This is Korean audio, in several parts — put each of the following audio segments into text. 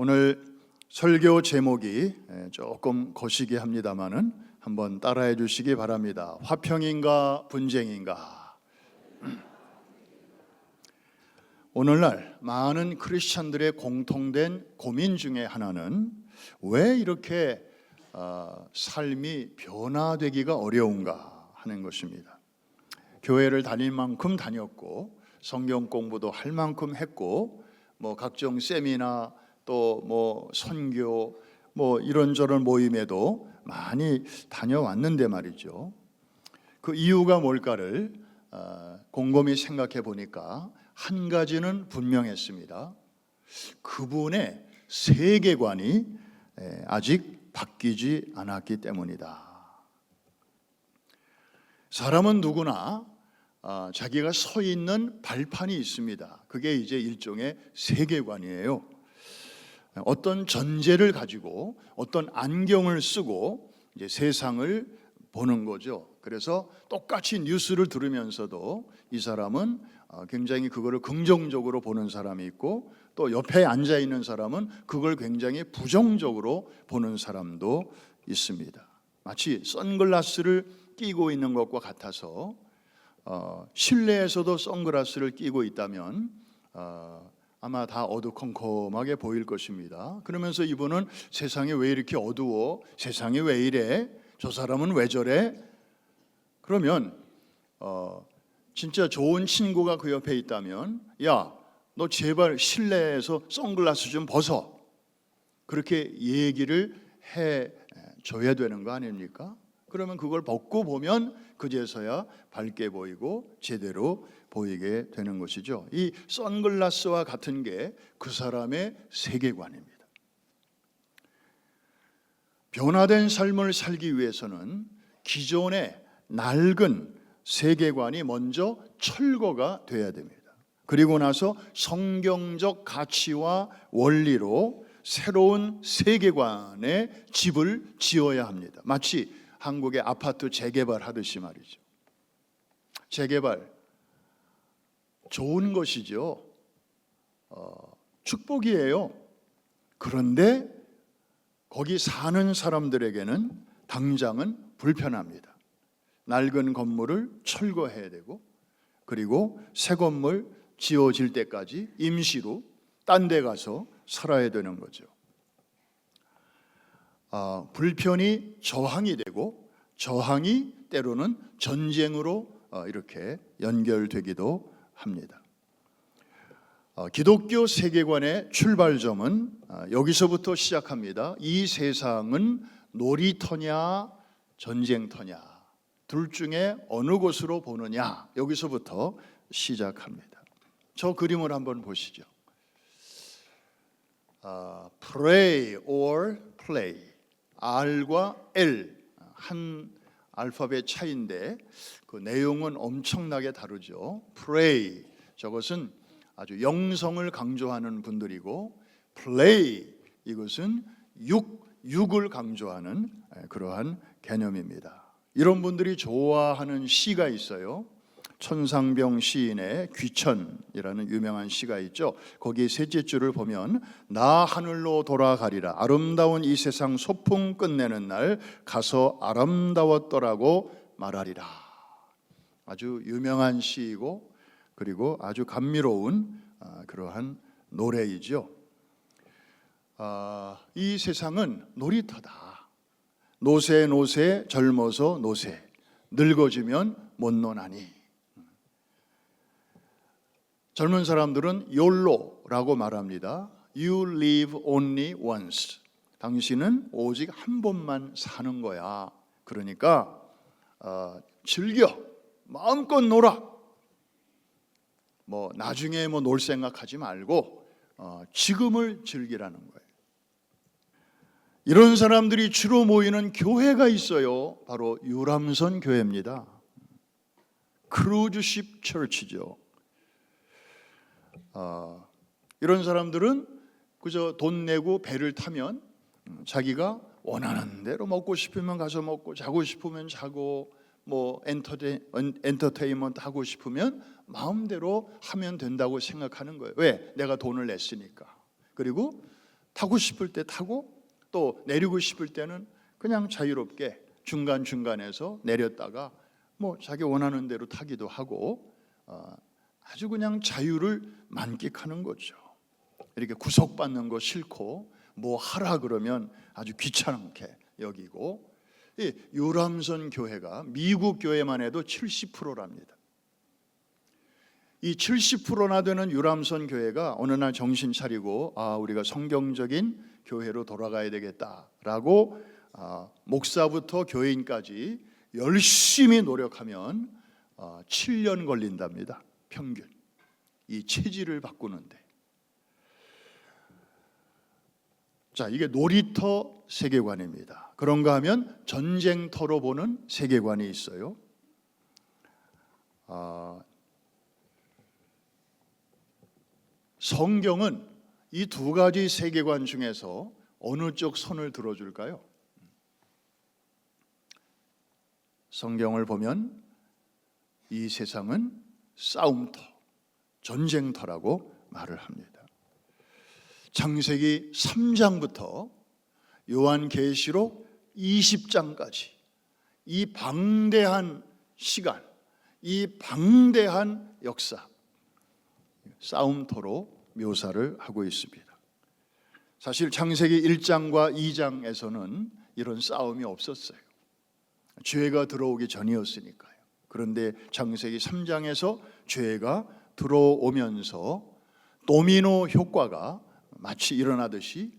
오늘 설교 제목이 조금 거시기 합니다마는 한번 따라해 주시기 바랍니다. 화평인가 분쟁인가? 오늘날 많은 크리스찬들의 공통된 고민 중에 하나는 왜 이렇게 삶이 변화되기가 어려운가 하는 것입니다. 교회를 다닐 만큼 다녔고 성경 공부도 할 만큼 했고 각종 세미나 또 선교 이런저런 모임에도 많이 다녀왔는데 말이죠. 그 이유가 뭘까를 곰곰이 생각해 보니까 한 가지는 분명했습니다. 그분의 세계관이 아직 바뀌지 않았기 때문이다. 사람은 누구나 자기가 서 있는 발판이 있습니다. 그게 이제 일종의 세계관이에요. 어떤 전제를 가지고 어떤 안경을 쓰고 이제 세상을 보는 거죠. 그래서 똑같이 뉴스를 들으면서도 이 사람은 굉장히 그거를 긍정적으로 보는 사람이 있고 또 옆에 앉아 있는 사람은 그걸 굉장히 부정적으로 보는 사람도 있습니다. 마치 선글라스를 끼고 있는 것과 같아서 실내에서도 선글라스를 끼고 있다면 아마 다 어두컴컴하게 보일 것입니다. 그러면서 이분은 세상이 왜 이렇게 어두워? 세상이 왜 이래? 저 사람은 왜 저래? 그러면 진짜 좋은 친구가 그 옆에 있다면 야, 너 제발 실내에서 선글라스 좀 벗어. 그렇게 얘기를 해줘야 되는 거 아닙니까? 그러면 그걸 벗고 보면 그제서야 밝게 보이고 제대로 보이게 되는 것이죠. 이 선글라스와 같은 게 그 사람의 세계관입니다. 변화된 삶을 살기 위해서는 기존의 낡은 세계관이 먼저 철거가 돼야 됩니다. 그리고 나서 성경적 가치와 원리로 새로운 세계관의 집을 지어야 합니다. 마치 한국의 아파트 재개발하듯이 말이죠. 재개발 좋은 것이죠. 축복이에요. 그런데 거기 사는 사람들에게는 당장은 불편합니다. 낡은 건물을 철거해야 되고 그리고 새 건물 지어질 때까지 임시로 딴 데 가서 살아야 되는 거죠. 불편이 저항이 되고 저항이 때로는 전쟁으로 이렇게 연결되기도 합니다. 기독교 세계관의 출발점은 여기서부터 시작합니다. 이 세상은 놀이터냐 전쟁터냐 둘 중에 어느 곳으로 보느냐 여기서부터 시작합니다. 저 그림을 한번 보시죠. Pray or play R과 L 한 알파벳 차이인데 그 내용은 엄청나게 다르죠. Pray 저것은 아주 영성을 강조하는 분들이고 play 이것은 육을 강조하는 그러한 개념입니다. 이런 분들이 좋아하는 시가 있어요. 천상병 시인의 귀천이라는 유명한 시가 있죠. 거기 셋째 줄을 보면 나 하늘로 돌아가리라 아름다운 이 세상 소풍 끝내는 날 가서 아름다웠더라고 말하리라. 아주 유명한 시이고 그리고 아주 감미로운 그러한 노래이죠. 이 세상은 놀이터다. 노세 젊어서 노세 늙어지면 못 노나니. 젊은 사람들은 YOLO라고 말합니다. You live only once. 당신은 오직 한 번만 사는 거야. 그러니까 즐겨 마음껏 놀아. 나중에 놀 생각하지 말고 지금을 즐기라는 거예요. 이런 사람들이 주로 모이는 교회가 있어요. 바로 유람선 교회입니다. 크루즈십 처치죠. 이런 사람들은 그저 돈 내고 배를 타면 자기가 원하는 대로 먹고 싶으면 가서 먹고 자고 싶으면 자고 엔터테인먼트 하고 싶으면 마음대로 하면 된다고 생각하는 거예요. 왜? 내가 돈을 냈으니까. 그리고 타고 싶을 때 타고 또 내리고 싶을 때는 그냥 자유롭게 중간중간에서 내렸다가 뭐 자기 원하는 대로 타기도 하고 아주 그냥 자유를 만끽하는 거죠. 이렇게 구속받는 거 싫고 뭐 하라 그러면 아주 귀찮게 여기고, 이 유람선 교회가 미국 교회만 해도 70%랍니다. 이 70%나 되는 유람선 교회가 어느 날 정신 차리고 우리가 성경적인 교회로 돌아가야 되겠다라고 목사부터 교인까지 열심히 노력하면 7년 걸린답니다. 평균. 이 체질을 바꾸는데. 자, 이게 놀이터 세계관입니다. 그런가 하면 전쟁터로 보는 세계관이 있어요. 성경은 이 두 가지 세계관 중에서 어느 쪽 손을 들어줄까요? 성경을 보면 이 세상은 싸움터, 전쟁터라고 말을 합니다. 창세기 3장부터 요한계시록 20장까지 이 방대한 시간, 이 방대한 역사, 싸움터로 묘사를 하고 있습니다. 사실 창세기 1장과 2장에서는 이런 싸움이 없었어요. 죄가 들어오기 전이었으니까요. 그런데 창세기 3장에서 죄가 들어오면서 도미노 효과가 마치 일어나듯이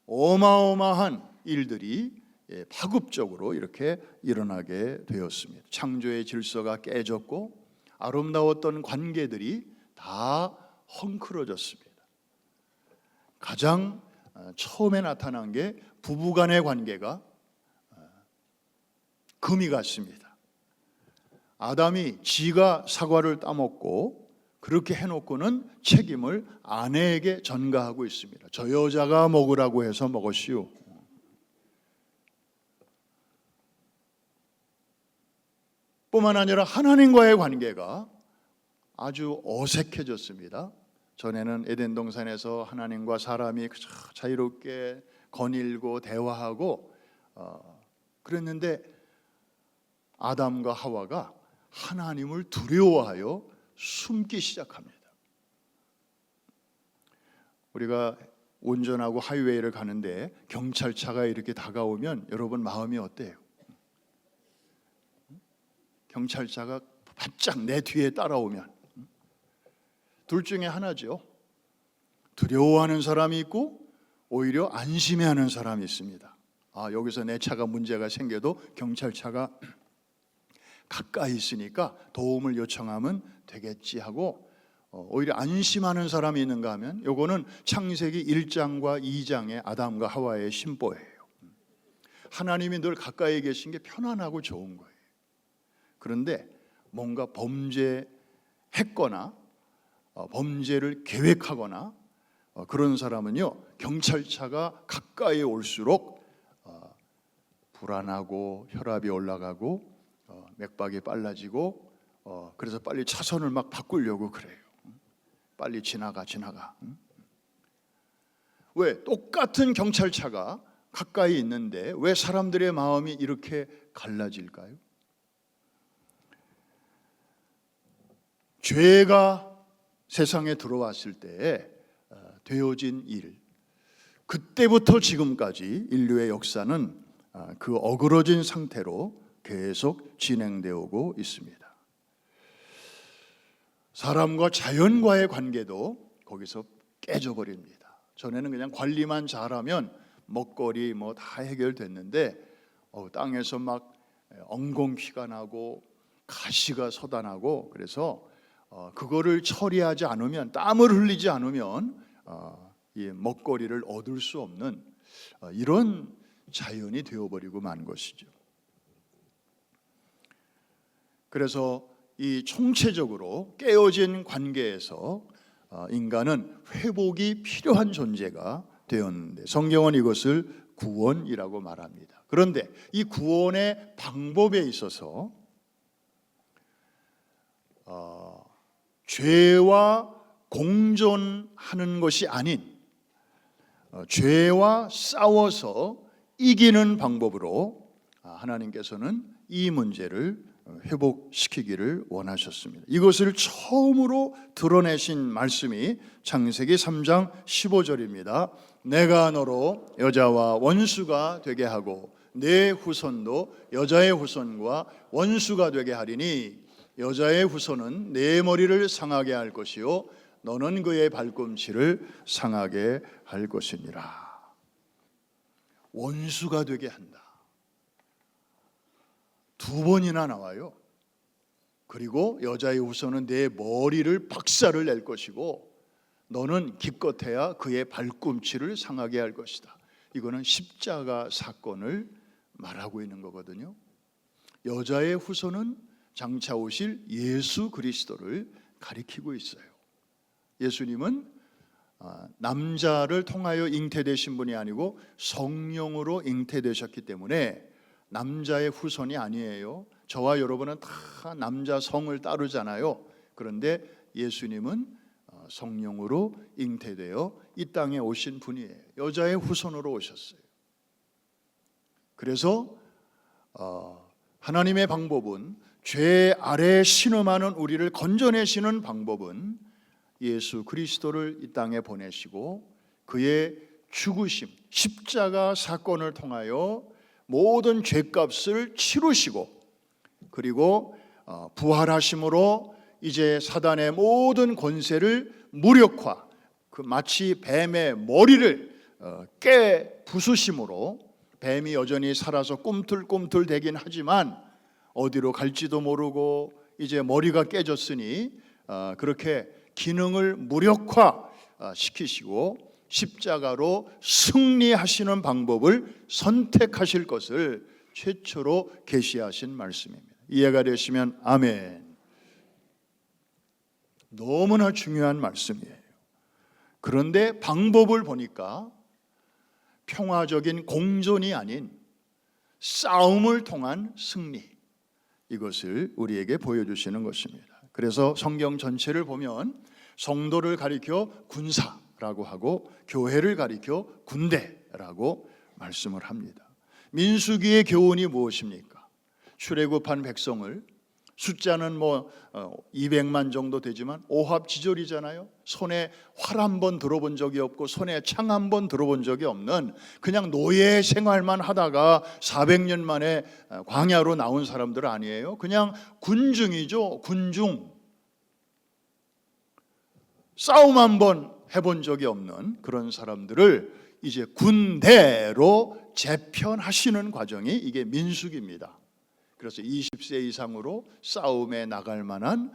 어마어마한 일들이 파급적으로 이렇게 일어나게 되었습니다. 창조의 질서가 깨졌고 아름다웠던 관계들이 다 헝클어졌습니다. 가장 처음에 나타난 게 부부간의 관계가 금이 갔습니다. 아담이 지가 사과를 따먹고 그렇게 해놓고는 책임을 아내에게 전가하고 있습니다. 저 여자가 먹으라고 해서 먹었시오. 뿐만 아니라 하나님과의 관계가 아주 어색해졌습니다. 전에는 에덴 동산에서 하나님과 사람이 자유롭게 거닐고 대화하고 그랬는데 아담과 하와가 하나님을 두려워하여 숨기 시작합니다. 우리가 운전하고 하이웨이를 가는데 경찰차가 이렇게 다가오면 여러분 마음이 어때요? 경찰차가 바짝 내 뒤에 따라오면 둘 중에 하나죠. 두려워하는 사람이 있고 오히려 안심해하는 사람이 있습니다. 여기서 내 차가 문제가 생겨도 경찰차가 가까이 있으니까 도움을 요청하면 되겠지 하고 오히려 안심하는 사람이 있는가 하면 요거는 창세기 1장과 2장의 아담과 하와의 심보예요. 하나님이 늘 가까이 계신 게 편안하고 좋은 거예요. 그런데 뭔가 범죄했거나 범죄를 계획하거나 그런 사람은요, 경찰차가 가까이 올수록 불안하고 혈압이 올라가고 맥박이 빨라지고 그래서 빨리 차선을 막 바꾸려고 그래요. 빨리 지나가. 왜? 똑같은 경찰차가 가까이 있는데 왜 사람들의 마음이 이렇게 갈라질까요? 죄가 세상에 들어왔을 때 되어진 일, 그때부터 지금까지 인류의 역사는 그 어그러진 상태로 계속 진행되어 오고 있습니다. 사람과 자연과의 관계도 거기서 깨져버립니다. 전에는 그냥 관리만 잘하면 먹거리 뭐 다 해결됐는데 땅에서 막 엉겅퀴가 나고 가시가 솟아나고 그래서 그거를 처리하지 않으면, 땀을 흘리지 않으면 이 먹거리를 얻을 수 없는 이런 자연이 되어버리고 만 것이죠. 그래서 이 총체적으로 깨어진 관계에서 인간은 회복이 필요한 존재가 되었는데 성경은 이것을 구원이라고 말합니다. 그런데 이 구원의 방법에 있어서 죄와 공존하는 것이 아닌 죄와 싸워서 이기는 방법으로 하나님께서는 이 문제를 회복시키기를 원하셨습니다. 이것을 처음으로 드러내신 말씀이 창세기 3장 15절입니다. 내가 너로 여자와 원수가 되게 하고 내 후손도 여자의 후손과 원수가 되게 하리니 여자의 후손은 내 머리를 상하게 할 것이요 너는 그의 발꿈치를 상하게 할 것이니라. 원수가 되게 한다. 두 번이나 나와요. 그리고 여자의 후손은 내 머리를 박살을 낼 것이고 너는 기껏해야 그의 발꿈치를 상하게 할 것이다. 이거는 십자가 사건을 말하고 있는 거거든요. 여자의 후손은 장차 오실 예수 그리스도를 가리키고 있어요. 예수님은 남자를 통하여 잉태되신 분이 아니고 성령으로 잉태되셨기 때문에 남자의 후손이 아니에요. 저와 여러분은 다 남자 성을 따르잖아요. 그런데 예수님은 성령으로 잉태되어 이 땅에 오신 분이에요. 여자의 후손으로 오셨어요. 그래서 하나님의 방법은 죄 아래 신음하는 우리를 건져내시는 방법은 예수 그리스도를 이 땅에 보내시고 그의 죽으심, 십자가 사건을 통하여 모든 죄값을 치르시고 그리고 부활하심으로 이제 사단의 모든 권세를 무력화, 마치 뱀의 머리를 깨 부수심으로 뱀이 여전히 살아서 꿈틀꿈틀 대긴 하지만 어디로 갈지도 모르고 이제 머리가 깨졌으니 그렇게 기능을 무력화 시키시고 십자가로 승리하시는 방법을 선택하실 것을 최초로 계시하신 말씀입니다. 이해가 되시면 아멘. 너무나 중요한 말씀이에요. 그런데 방법을 보니까 평화적인 공존이 아닌 싸움을 통한 승리, 이것을 우리에게 보여주시는 것입니다. 그래서 성경 전체를 보면 성도를 가리켜 군사라고 하고 교회를 가리켜 군대라고 말씀을 합니다. 민수기의 교훈이 무엇입니까? 출애굽한 백성을, 숫자는 200만 정도 되지만 오합지졸이잖아요. 손에 활 한 번 들어본 적이 없고 손에 창 한 번 들어본 적이 없는 그냥 노예 생활만 하다가 400년 만에 광야로 나온 사람들 아니에요. 그냥 군중이죠. 군중. 싸움 한 번 해본 적이 없는 그런 사람들을 이제 군대로 재편하시는 과정이 이게 민수기입니다. 그래서 20세 이상으로 싸움에 나갈 만한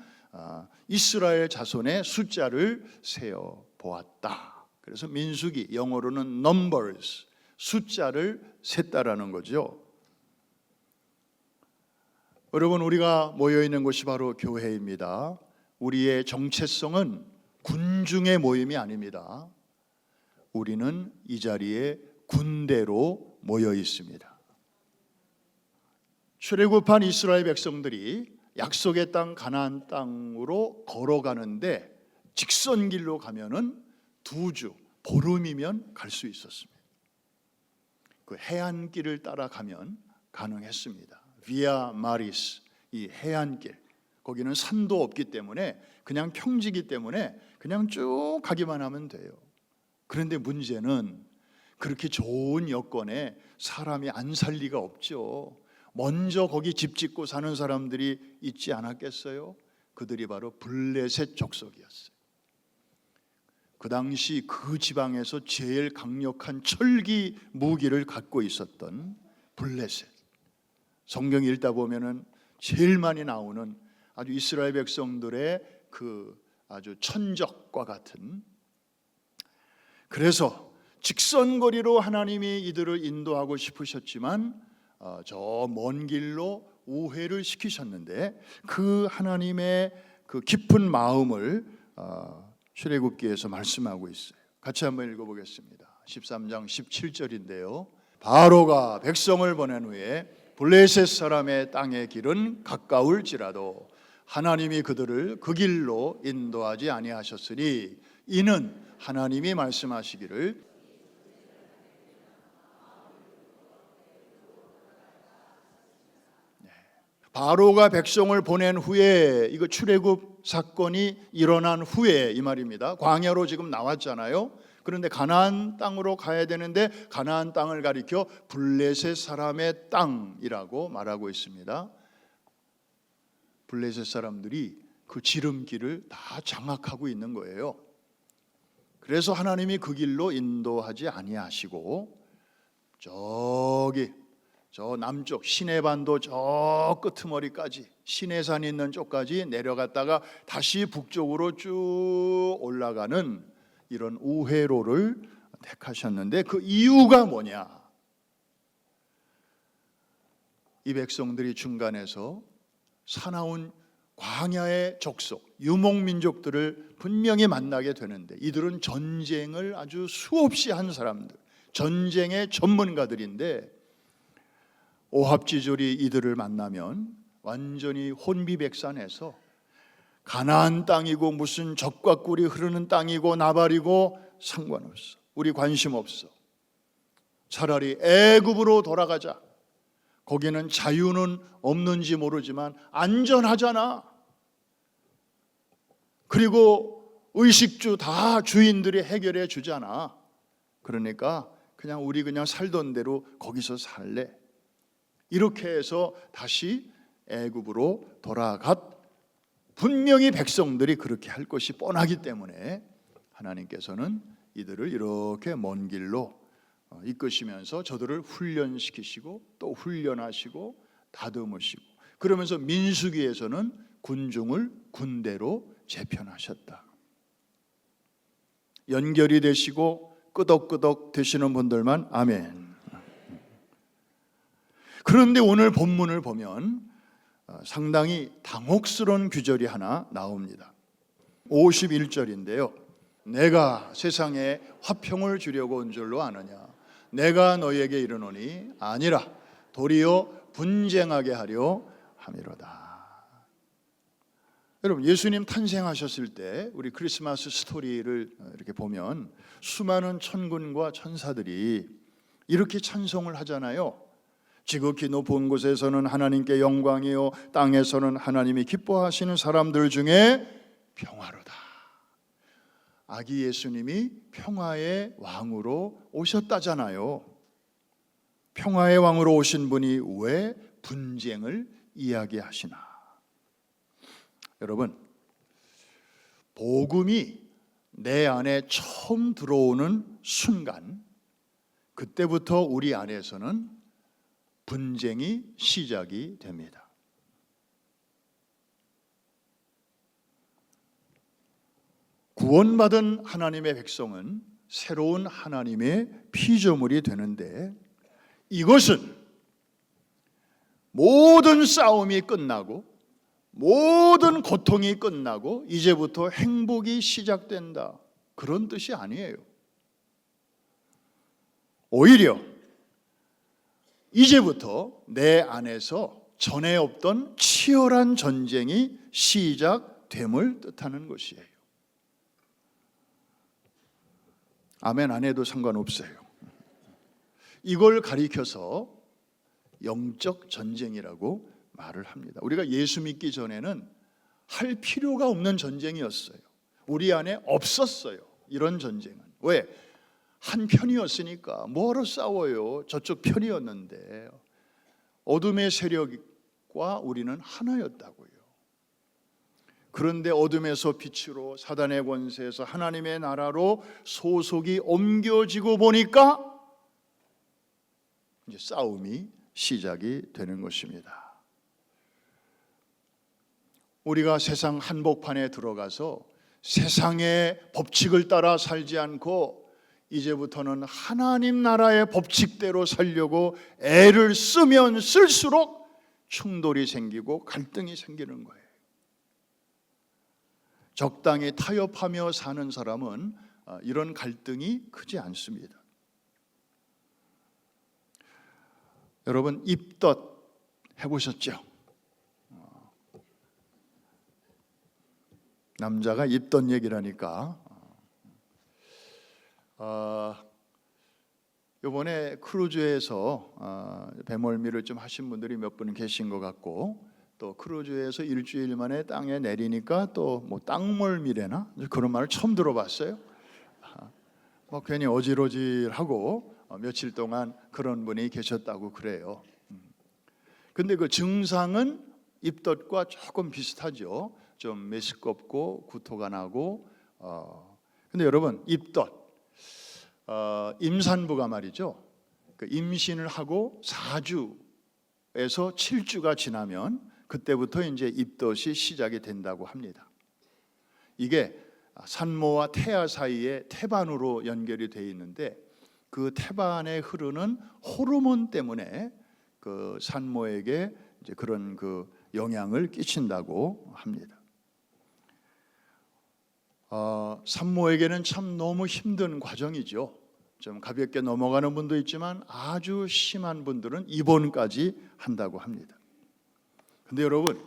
이스라엘 자손의 숫자를 세어 보았다. 그래서 민수기, 영어로는 numbers, 숫자를 셌다라는 거죠. 여러분, 우리가 모여 있는 곳이 바로 교회입니다. 우리의 정체성은 군중의 모임이 아닙니다. 우리는 이 자리에 군대로 모여 있습니다. 출애굽한 이스라엘 백성들이 약속의 땅 가나안 땅으로 걸어가는데 직선길로 가면은 2주, 보름이면 갈 수 있었습니다. 그 해안길을 따라가면 가능했습니다. 비아 마리스, 이 해안길, 거기는 산도 없기 때문에 그냥 평지기 때문에 그냥 쭉 가기만 하면 돼요. 그런데 문제는 그렇게 좋은 여건에 사람이 안 살 리가 없죠. 먼저 거기 집 짓고 사는 사람들이 있지 않았겠어요? 그들이 바로 블레셋 족속이었어요. 그 당시 그 지방에서 제일 강력한 철기 무기를 갖고 있었던 블레셋. 성경 읽다 보면은 제일 많이 나오는 아주 이스라엘 백성들의 그 아주 천적과 같은. 그래서 직선거리로 하나님이 이들을 인도하고 싶으셨지만 저 먼 길로 우회를 시키셨는데 그 하나님의 그 깊은 마음을 출애굽기에서 말씀하고 있어요. 같이 한번 읽어보겠습니다. 13장 17절인데요. 바로가 백성을 보낸 후에 블레셋 사람의 땅의 길은 가까울지라도 하나님이 그들을 그 길로 인도하지 아니하셨으니 이는 하나님이 말씀하시기를 바로가 백성을 보낸 후에, 이거 출애굽 사건이 일어난 후에 이 말입니다. 광야로 지금 나왔잖아요. 그런데 가나안 땅으로 가야 되는데 가나안 땅을 가리켜 블레셋 사람의 땅이라고 말하고 있습니다. 블레셋 사람들이 그 지름길을 다 장악하고 있는 거예요. 그래서 하나님이 그 길로 인도하지 아니하시고 저기 저 남쪽 시내반도 저 끄트머리까지, 시내산 있는 쪽까지 내려갔다가 다시 북쪽으로 쭉 올라가는 이런 우회로를 택하셨는데, 그 이유가 뭐냐? 이 백성들이 중간에서 사나운 광야의 족속, 유목민족들을 분명히 만나게 되는데, 이들은 전쟁을 아주 수없이 한 사람들, 전쟁의 전문가들인데, 오합지졸이 이들을 만나면 완전히 혼비백산해서 가나안 땅이고 무슨 젖과 꿀이 흐르는 땅이고 나발이고 상관없어, 우리 관심 없어, 차라리 애굽으로 돌아가자, 거기는 자유는 없는지 모르지만 안전하잖아, 그리고 의식주 다 주인들이 해결해 주잖아, 그러니까 우리 그냥 살던 대로 거기서 살래, 이렇게 해서 다시 애굽으로 돌아갔. 분명히 백성들이 그렇게 할 것이 뻔하기 때문에 하나님께서는 이들을 이렇게 먼 길로 이끄시면서 저들을 훈련시키시고 또 훈련하시고 다듬으시고, 그러면서 민수기에서는 군중을 군대로 재편하셨다. 연결이 되시고 끄덕끄덕 되시는 분들만 아멘. 그런데 오늘 본문을 보면 상당히 당혹스러운 규절이 하나 나옵니다. 51절인데요. 내가 세상에 화평을 주려고 온 줄로 아느냐? 내가 너희에게 이르노니 아니라 도리어 분쟁하게 하려 함이로다. 여러분, 예수님 탄생하셨을 때 우리 크리스마스 스토리를 이렇게 보면 수많은 천군과 천사들이 이렇게 찬송을 하잖아요. 지극히 높은 곳에서는 하나님께 영광이요, 땅에서는 하나님이 기뻐하시는 사람들 중에 평화로다. 아기 예수님이 평화의 왕으로 오셨다잖아요. 평화의 왕으로 오신 분이 왜 분쟁을 이야기하시나? 여러분, 복음이 내 안에 처음 들어오는 순간, 그때부터 우리 안에서는 분쟁이 시작이 됩니다. 구원받은 하나님의 백성은 새로운 하나님의 피조물이 되는데, 이것은 모든 싸움이 끝나고 모든 고통이 끝나고 이제부터 행복이 시작된다, 그런 뜻이 아니에요. 오히려 이제부터 내 안에서 전에 없던 치열한 전쟁이 시작됨을 뜻하는 것이에요. 아멘 안 해도 상관없어요. 이걸 가리켜서 영적 전쟁이라고 말을 합니다. 우리가 예수 믿기 전에는 할 필요가 없는 전쟁이었어요. 우리 안에 없었어요, 이런 전쟁은. 왜? 한 편이었으니까. 뭐하러 싸워요? 저쪽 편이었는데. 어둠의 세력과 우리는 하나였다고요. 그런데 어둠에서 빛으로, 사단의 권세에서 하나님의 나라로 소속이 옮겨지고 보니까 이제 싸움이 시작이 되는 것입니다. 우리가 세상 한복판에 들어가서 세상의 법칙을 따라 살지 않고 이제부터는 하나님 나라의 법칙대로 살려고 애를 쓰면 쓸수록 충돌이 생기고 갈등이 생기는 거예요. 적당히 타협하며 사는 사람은 이런 갈등이 크지 않습니다. 여러분, 입덧 해보셨죠? 남자가 입덧 얘기라니까. 이번에 크루즈에서 배멀미를 좀 하신 분들이 몇 분 계신 것 같고, 또 크루즈에서 일주일 만에 땅에 내리니까 또 뭐 땅멀미래나 그런 말을 처음 들어봤어요. 뭐 괜히 어질어질하고 며칠 동안 그런 분이 계셨다고 그래요. 근데 그 증상은 입덧과 조금 비슷하죠. 좀 메스껍고 구토가 나고. 근데 여러분, 입덧, 임산부가 말이죠. 그 임신을 하고 4주에서 7주가 지나면 그때부터 이제 입덧이 시작이 된다고 합니다. 이게 산모와 태아 사이에 태반으로 연결이 되어 있는데 그 태반에 흐르는 호르몬 때문에 그 산모에게 이제 그런 그 영향을 끼친다고 합니다. 산모에게는 참 너무 힘든 과정이죠. 좀 가볍게 넘어가는 분도 있지만 아주 심한 분들은 입원까지 한다고 합니다. 근데 여러분,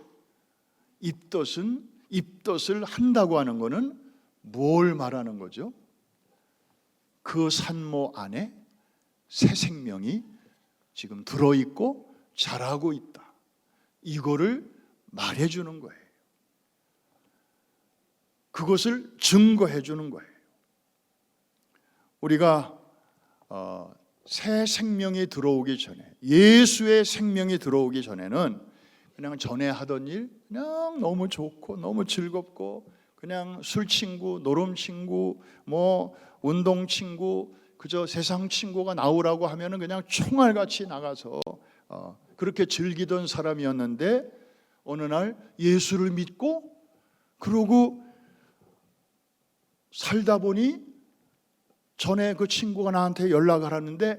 입덧을 한다고 하는 것은 뭘 말하는 거죠? 그 산모 안에 새 생명이 지금 들어있고 자라고 있다. 이거를 말해주는 거예요. 그것을 증거해 주는 거예요. 우리가 새 생명이 들어오기 전에, 예수의 생명이 들어오기 전에는 그냥 전에 하던 일 그냥 너무 좋고 너무 즐겁고 그냥 술 친구, 노름 친구, 뭐 운동 친구, 그저 세상 친구가 나오라고 하면은 그냥 총알같이 나가서 그렇게 즐기던 사람이었는데 어느 날 예수를 믿고 그러고 살다 보니 전에 그 친구가 나한테 연락을 하는데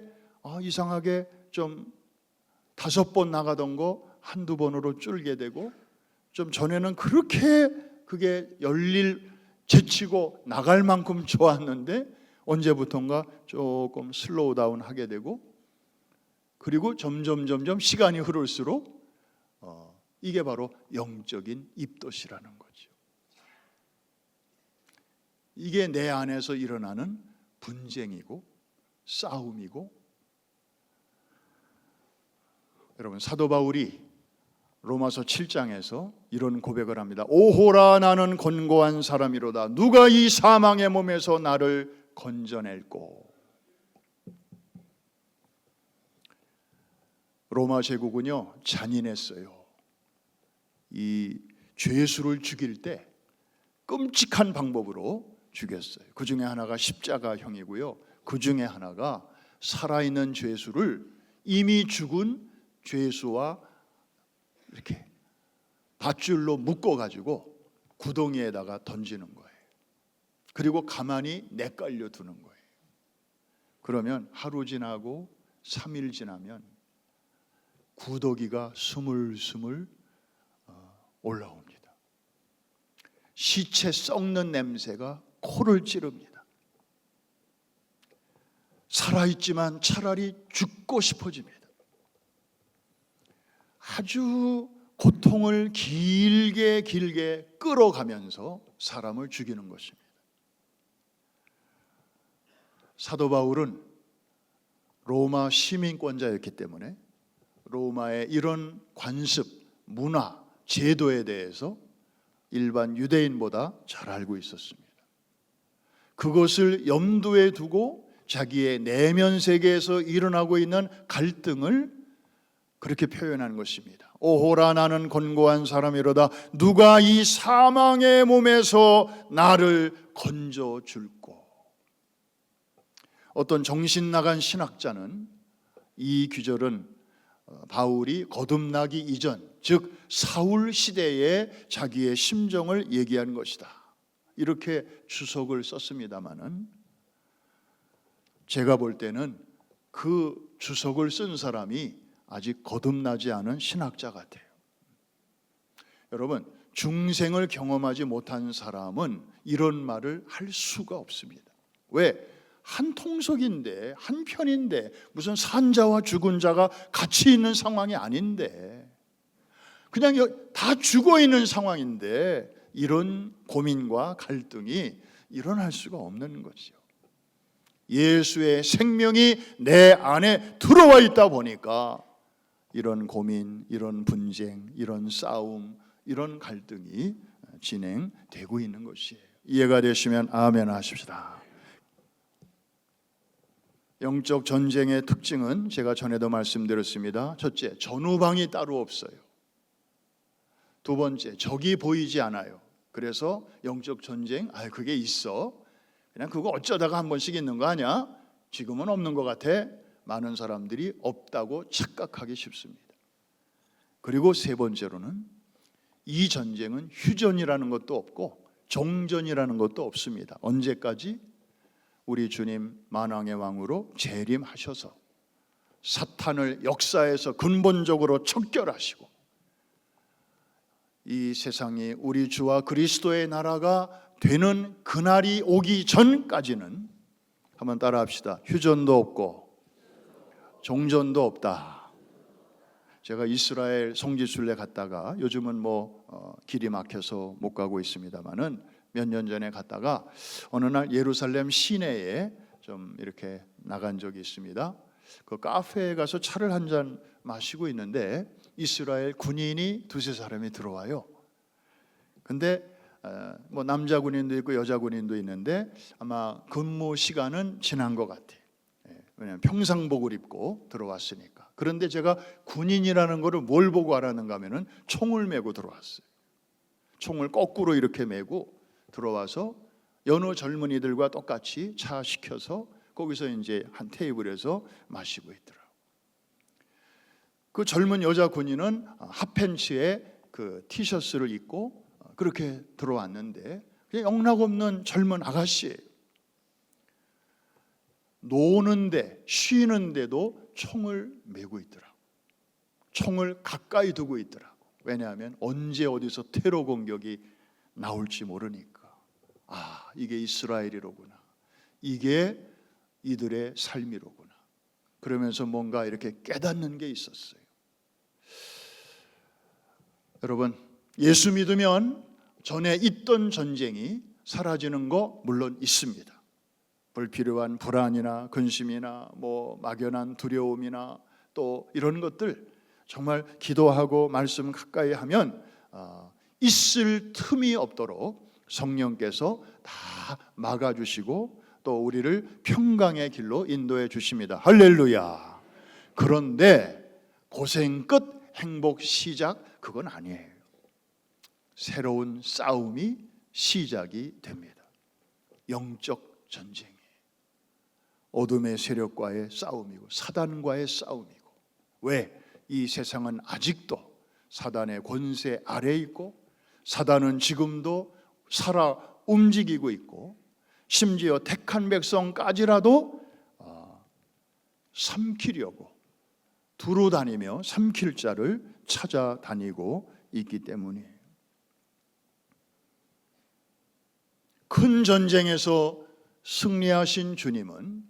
이상하게 좀 5번 나가던 거 한두 번으로 줄게 되고 좀 전에는 그렇게 그게 제치고 나갈 만큼 좋았는데 언제부턴가 조금 슬로우 다운 하게 되고 그리고 점점 시간이 흐를수록 이게 바로 영적인 입덧이라는 거죠. 이게 내 안에서 일어나는 분쟁이고 싸움이고, 여러분 사도 바울이 로마서 7장에서 이런 고백을 합니다. 오호라 나는 권고한 사람이로다. 누가 이 사망의 몸에서 나를 건져낼꼬. 로마 제국은요 잔인했어요. 이 죄수를 죽일 때 끔찍한 방법으로 죽였어요. 그 중에 하나가 십자가형이고요. 그 중에 하나가 살아있는 죄수를 이미 죽은 죄수와 이렇게 밧줄로 묶어가지고 구덩이에다가 던지는 거예요. 그리고 가만히 내깔려 두는 거예요. 그러면 하루 지나고 3일 지나면 구더기가 스물스물 올라옵니다. 시체 썩는 냄새가 코를 찌릅니다. 살아있지만 차라리 죽고 싶어집니다. 아주 고통을 길게 끌어가면서 사람을 죽이는 것입니다. 사도 바울은 로마 시민권자였기 때문에 로마의 이런 관습, 문화, 제도에 대해서 일반 유대인보다 잘 알고 있었습니다. 그것을 염두에 두고 자기의 내면 세계에서 일어나고 있는 갈등을 그렇게 표현한 것입니다. 오호라 나는 권고한 사람이로다. 누가 이 사망의 몸에서 나를 건져줄꼬. 어떤 정신 나간 신학자는 이 구절은 바울이 거듭나기 이전, 즉 사울 시대의 자기의 심정을 얘기한 것이다, 이렇게 주석을 썼습니다마는 제가 볼 때는 그 주석을 쓴 사람이 아직 거듭나지 않은 신학자 같아요. 여러분, 중생을 경험하지 못한 사람은 이런 말을 할 수가 없습니다. 왜? 한 통속인데, 한 편인데, 무슨 산자와 죽은 자가 같이 있는 상황이 아닌데, 그냥 다 죽어 있는 상황인데 이런 고민과 갈등이 일어날 수가 없는 거죠. 예수의 생명이 내 안에 들어와 있다 보니까 이런 고민, 이런 분쟁, 이런 싸움, 이런 갈등이 진행되고 있는 것이에요. 이해가 되시면 아멘 하십시다. 영적 전쟁의 특징은 제가 전에도 말씀드렸습니다. 첫째, 전후방이 따로 없어요. 두 번째, 적이 보이지 않아요. 그래서 영적 전쟁, 그게 있어. 그냥 그거 어쩌다가 한 번씩 있는 거 아니야? 지금은 없는 것 같아. 많은 사람들이 없다고 착각하기 쉽습니다. 그리고 세 번째로는 이 전쟁은 휴전이라는 것도 없고 종전이라는 것도 없습니다. 언제까지? 우리 주님 만왕의 왕으로 재림하셔서 사탄을 역사에서 근본적으로 척결하시고 이 세상이 우리 주와 그리스도의 나라가 되는 그날이 오기 전까지는, 한번 따라합시다. 휴전도 없고 종전도 없다. 제가 이스라엘 성지순례 갔다가, 요즘은 길이 막혀서 못 가고 있습니다만은 몇 년 전에 갔다가 어느 날 예루살렘 시내에 좀 이렇게 나간 적이 있습니다. 그 카페에 가서 차를 한 잔 마시고 있는데 이스라엘 군인이 두세 사람이 들어와요. 근데 남자 군인도 있고 여자 군인도 있는데 아마 근무 시간은 지난 것 같아요. 왜냐하면 평상복을 입고 들어왔으니까. 그런데 제가 군인이라는 거를 뭘 보고 알았는가 하면은 총을 메고 들어왔어요. 총을 거꾸로 이렇게 메고 들어와서 여느 젊은이들과 똑같이 차 시켜서 거기서 이제 한 테이블에서 마시고 있더라고요. 그 젊은 여자 군인은 핫팬츠에 그 티셔츠를 입고 그렇게 들어왔는데 그냥 영락없는 젊은 아가씨예요. 노는데 쉬는데도 총을 메고 있더라고. 총을 가까이 두고 있더라고. 왜냐하면 언제 어디서 테러 공격이 나올지 모르니까. 이게 이스라엘이로구나. 이게 이들의 삶이로구나. 그러면서 뭔가 이렇게 깨닫는 게 있었어요. 여러분, 예수 믿으면 전에 있던 전쟁이 사라지는 거 물론 있습니다. 불필요한 불안이나 근심이나 막연한 두려움이나 또 이런 것들 정말 기도하고 말씀 가까이 하면 있을 틈이 없도록 성령께서 다 막아주시고 또 우리를 평강의 길로 인도해 주십니다. 할렐루야. 그런데 고생 끝 행복 시작, 그건 아니에요. 새로운 싸움이 시작이 됩니다. 영적 전쟁이에요. 어둠의 세력과의 싸움이고 사단과의 싸움이고. 왜? 이 세상은 아직도 사단의 권세 아래에 있고 사단은 지금도 살아 움직이고 있고 심지어 택한 백성까지라도 삼키려고 두루 다니며 삼킬 자를 찾아다니고 있기 때문이에요. 큰 전쟁에서 승리하신 주님은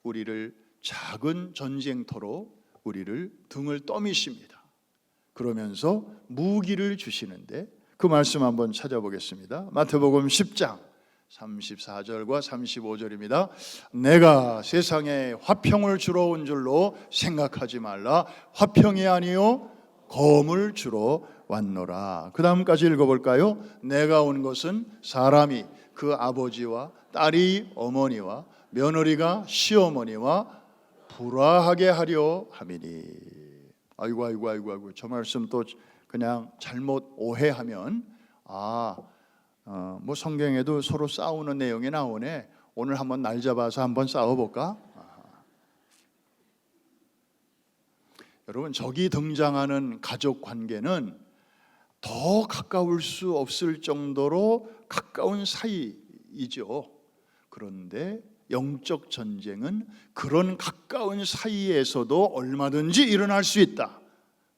우리를 작은 전쟁터로 우리를 등을 떠미십니다. 그러면서 무기를 주시는데 그 말씀 한번 찾아보겠습니다. 마태복음 10장 34절과 35절입니다. 내가 세상에 화평을 주러 온 줄로 생각하지 말라. 화평이 아니요 검을 주러 왔노라. 그 다음까지 읽어볼까요? 내가 온 것은 사람이 그 아버지와 딸이 어머니와 며느리가 시어머니와 불화하게 하려 함이니. 아이고 저 말씀 또 그냥 잘못 오해하면 성경에도 서로 싸우는 내용이 나오네. 오늘 한번 날 잡아서 한번 싸워볼까? 여러분, 저기 등장하는 가족 관계는 더 가까울 수 없을 정도로 가까운 사이이죠. 그런데 영적 전쟁은 그런 가까운 사이에서도 얼마든지 일어날 수 있다.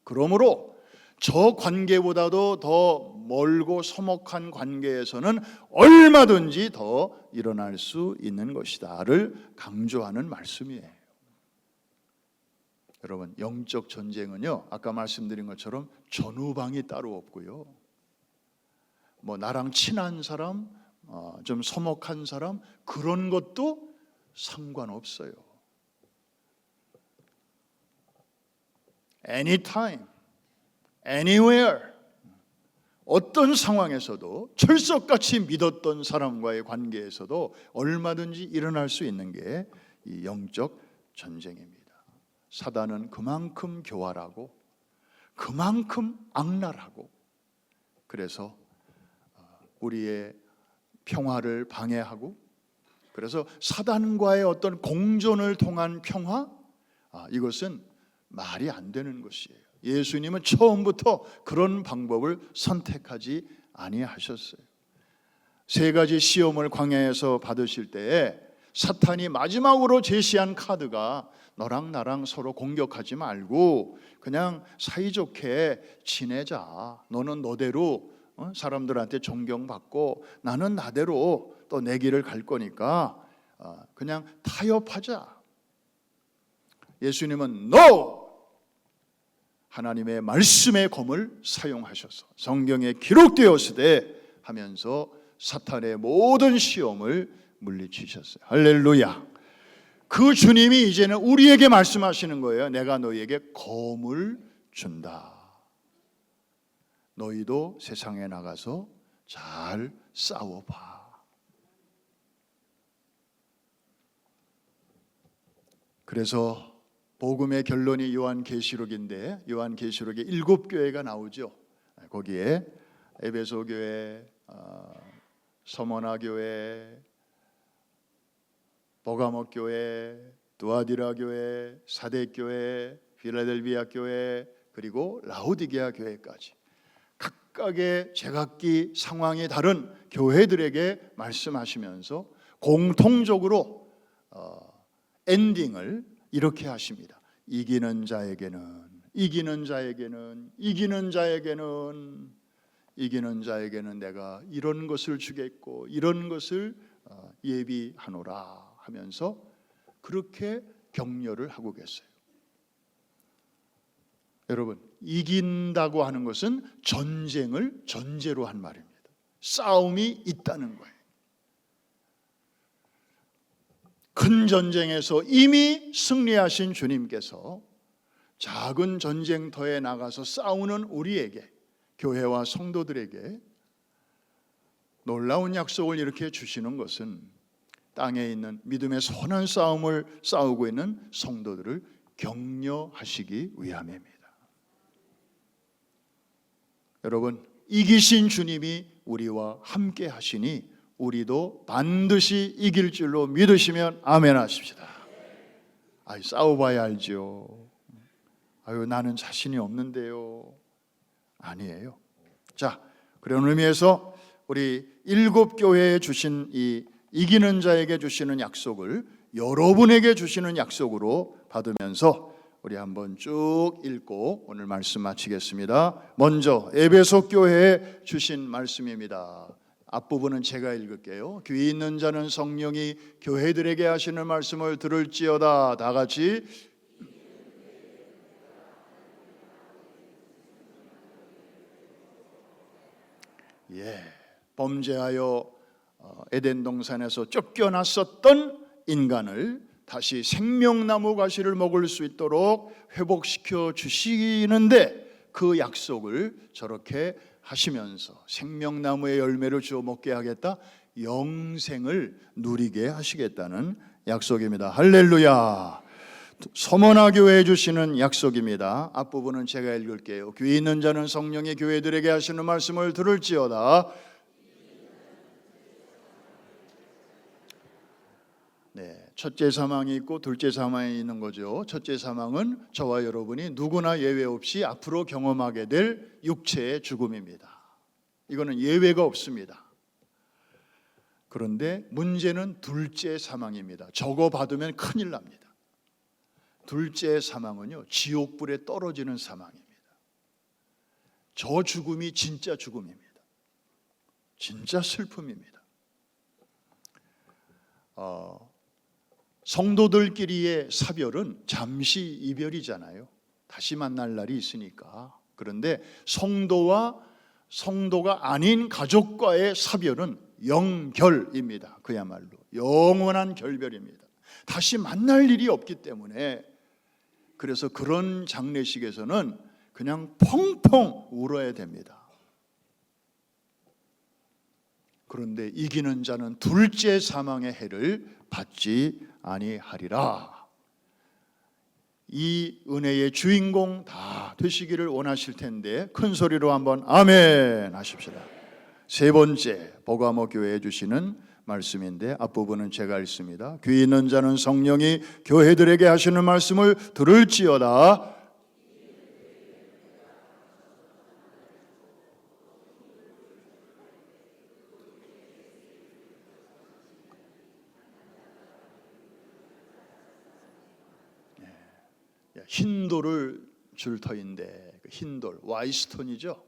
그러므로 저 관계보다도 더 멀고 서먹한 관계에서는 얼마든지 더 일어날 수 있는 것이다를 강조하는 말씀이에요. 여러분, 영적 전쟁은요, 아까 말씀드린 것처럼 전후방이 따로 없고요. 나랑 친한 사람, 좀 서먹한 사람, 그런 것도 상관없어요. anytime, anywhere, 어떤 상황에서도 철석같이 믿었던 사람과의 관계에서도 얼마든지 일어날 수 있는 게 이 영적 전쟁입니다. 사단은 그만큼 교활하고 그만큼 악랄하고, 그래서 우리의 평화를 방해하고, 그래서 사단과의 어떤 공존을 통한 평화, 이것은 말이 안 되는 것이에요. 예수님은 처음부터 그런 방법을 선택하지 아니하셨어요. 3가지 시험을 광야에서 받으실 때에 사탄이 마지막으로 제시한 카드가 너랑 나랑 서로 공격하지 말고 그냥 사이좋게 지내자. 너는 너대로 사람들한테 존경받고 나는 나대로 또 내 길을 갈 거니까 그냥 타협하자. 예수님은 NO! 하나님의 말씀의 검을 사용하셔서 성경에 기록되었으되 하면서 사탄의 모든 시험을 물리치셨어요. 할렐루야. 그 주님이 이제는 우리에게 말씀하시는 거예요. 내가 너희에게 검을 준다. 너희도 세상에 나가서 잘 싸워봐. 그래서 복음의 결론이 요한계시록인데, 요한계시록에 7교회가 나오죠. 거기에 에베소 교회, 서머나 교회, 버가모 교회, 두아디라 교회, 사대 교회, 필라델비아 교회, 그리고 라오디게아 교회까지 각각의 제각기 상황이 다른 교회들에게 말씀하시면서 공통적으로 엔딩을 이렇게 하십니다. 이기는 자에게는, 이기는 자에게는, 이기는 자에게는, 이기는 자에게는 내가 이런 것을 주겠고 이런 것을 예비하노라 하면서 그렇게 격려를 하고 계세요. 여러분, 이긴다고 하는 것은 전쟁을 전제로 한 말입니다. 싸움이 있다는 거예요. 큰 전쟁에서 이미 승리하신 주님께서 작은 전쟁터에 나가서 싸우는 우리에게, 교회와 성도들에게 놀라운 약속을 이렇게 주시는 것은 땅에 있는 믿음의 선한 싸움을 싸우고 있는 성도들을 격려하시기 위함입니다. 여러분, 이기신 주님이 우리와 함께 하시니 우리도 반드시 이길 줄로 믿으시면 아멘 하십시다. 싸워봐야 알죠. 나는 자신이 없는데요. 아니에요. 자, 그런 의미에서 우리 7교회에 주신 이 이기는 자에게 주시는 약속을 여러분에게 주시는 약속으로 받으면서 우리 한번 쭉 읽고 오늘 말씀 마치겠습니다. 먼저 에베소 교회에 주신 말씀입니다. 앞부분은 제가 읽을게요. 귀 있는 자는 성령이 교회들에게 하시는 말씀을 들을지어다. 다 같이. 범죄하여 에덴 동산에서 쫓겨났었던 인간을 다시 생명나무 가시를 먹을 수 있도록 회복시켜 주시는데, 그 약속을 저렇게 하시면서 생명나무의 열매를 주어 먹게 하겠다, 영생을 누리게 하시겠다는 약속입니다. 할렐루야. 서머나 교회에 주시는 약속입니다. 앞부분은 제가 읽을게요. 귀 있는 자는 성령이 교회들에게 하시는 말씀을 들을지어다. 첫째 사망이 있고 둘째 사망이 있는 거죠. 첫째 사망은 저와 여러분이 누구나 예외 없이 앞으로 경험하게 될 육체의 죽음입니다. 이거는 예외가 없습니다. 그런데 문제는 둘째 사망입니다. 저거 받으면 큰일 납니다. 둘째 사망은요, 지옥불에 떨어지는 사망입니다. 저 죽음이 진짜 죽음입니다. 진짜 슬픔입니다. 성도들끼리의 사별은 잠시 이별이잖아요. 다시 만날 날이 있으니까. 그런데 성도가 아닌 가족과의 사별은 영결입니다. 그야말로 영원한 결별입니다. 다시 만날 일이 없기 때문에 그래서 그런 장례식에서는 그냥 펑펑 울어야 됩니다. 그런데 이기는 자는 둘째 사망의 해를 받지 아니하리라. 이 은혜의 주인공 다 되시기를 원하실 텐데 큰 소리로 한번 아멘 하십시다. 세 번째 버가모 교회에 주시는 말씀인데 앞부분은 제가 읽습니다. 귀 있는 자는 성령이 교회들에게 하시는 말씀을 들을지어다. 흰돌을 줄 터인데, 흰돌 와이스톤이죠.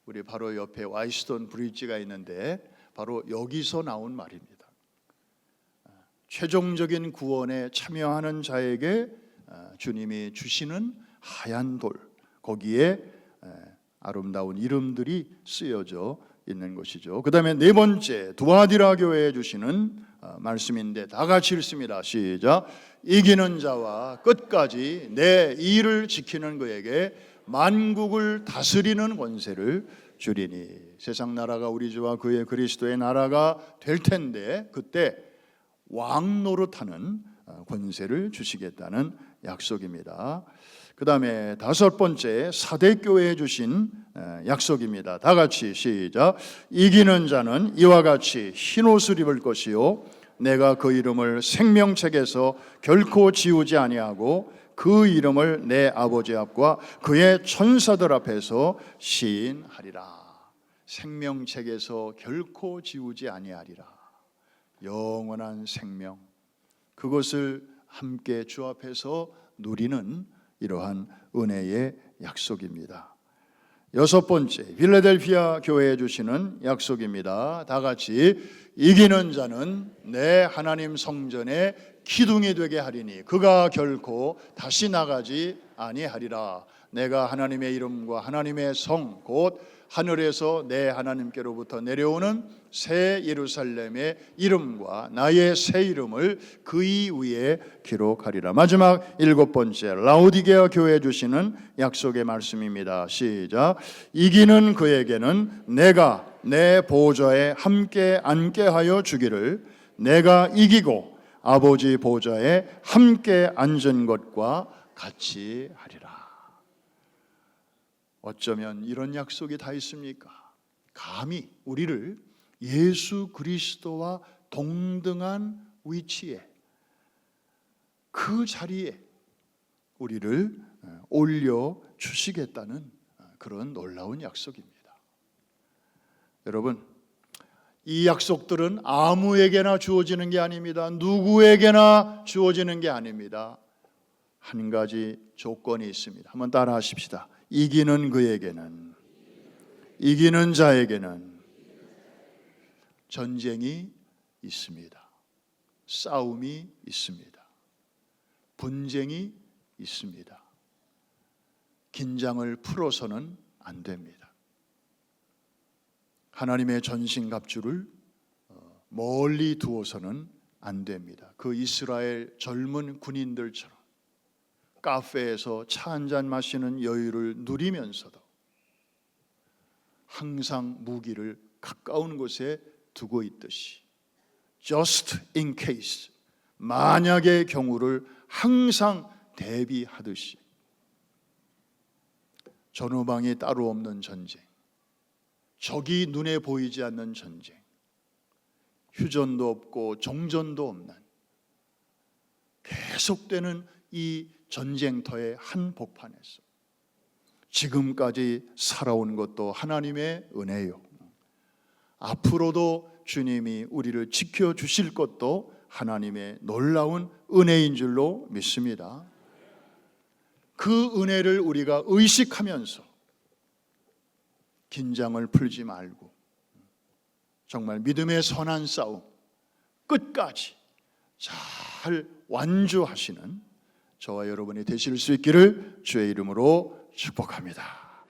우리 바로 옆에 와이스톤 브릿지가 있는데 바로 여기서 나온 말입니다. 최종적인 구원에 참여하는 자에게 주님이 주시는 하얀 돌, 거기에 아름다운 이름들이 쓰여져 있는 것이죠. 그 다음에 네 번째 두아디라 교회에 주시는 말씀인데 다 같이 읽습니다. 시작. 이기는 자와 끝까지 내 일을 지키는 그에게 만국을 다스리는 권세를 주리니. 세상 나라가 우리 주와 그의 그리스도의 나라가 될 텐데 그때 왕 노릇하는 권세를 주시겠다는 약속입니다. 그 다음에 다섯 번째 사대교회에 주신 약속입니다. 다 같이 시작. 이기는 자는 이와 같이 흰옷을 입을 것이요 내가 그 이름을 생명책에서 결코 지우지 아니하고 그 이름을 내 아버지 앞과 그의 천사들 앞에서 시인하리라. 생명책에서 결코 지우지 아니하리라. 영원한 생명, 그것을 함께 주 앞에서 누리는 이러한 은혜의 약속입니다. 여섯 번째 필라델피아 교회에 주시는 약속입니다. 다 같이 이기는 자는 내 하나님 성전에 기둥이 되게 하리니 그가 결코 다시 나가지 아니하리라. 내가 하나님의 이름과 하나님의 성 곧 하늘에서 내 하나님께로부터 내려오는 새 예루살렘의 이름과 나의 새 이름을 그의 위에 기록하리라. 마지막 일곱 번째 라오디게아 교회에 주시는 약속의 말씀입니다. 시작. 이기는 그에게는 내가 내 보좌에 함께 앉게 하여 주기를 내가 이기고 아버지 보좌에 함께 앉은 것과 같이 하리라. 어쩌면 이런 약속이 다 있습니까? 감히 우리를 예수 그리스도와 동등한 위치에 그 자리에 우리를 올려 주시겠다는 그런 놀라운 약속입니다. 여러분, 이 약속들은 아무에게나 주어지는 게 아닙니다. 누구에게나 주어지는 게 아닙니다. 한 가지 조건이 있습니다. 한번 따라 하십시다. 이기는 그에게는, 이기는 자에게는 전쟁이 있습니다. 싸움이 있습니다. 분쟁이 있습니다. 긴장을 풀어서는 안 됩니다. 하나님의 전신갑주를 멀리 두어서는 안 됩니다. 그 이스라엘 젊은 군인들처럼 카페에서 차 한잔 마시는 여유를 누리면서도 항상 무기를 가까운 곳에 두고 있듯이 just in case, 만약의 경우를 항상 대비하듯이 전후방이 따로 없는 전쟁, 적이 눈에 보이지 않는 전쟁, 휴전도 없고 종전도 없는 계속되는 이 전쟁터의 한복판에서 지금까지 살아온 것도 하나님의 은혜요. 앞으로도 주님이 우리를 지켜주실 것도 하나님의 놀라운 은혜인 줄로 믿습니다. 그 은혜를 우리가 의식하면서 긴장을 풀지 말고 정말 믿음의 선한 싸움 끝까지 잘 완주하시는 저와 여러분이 되실 수 있기를 주의 이름으로 축복합니다.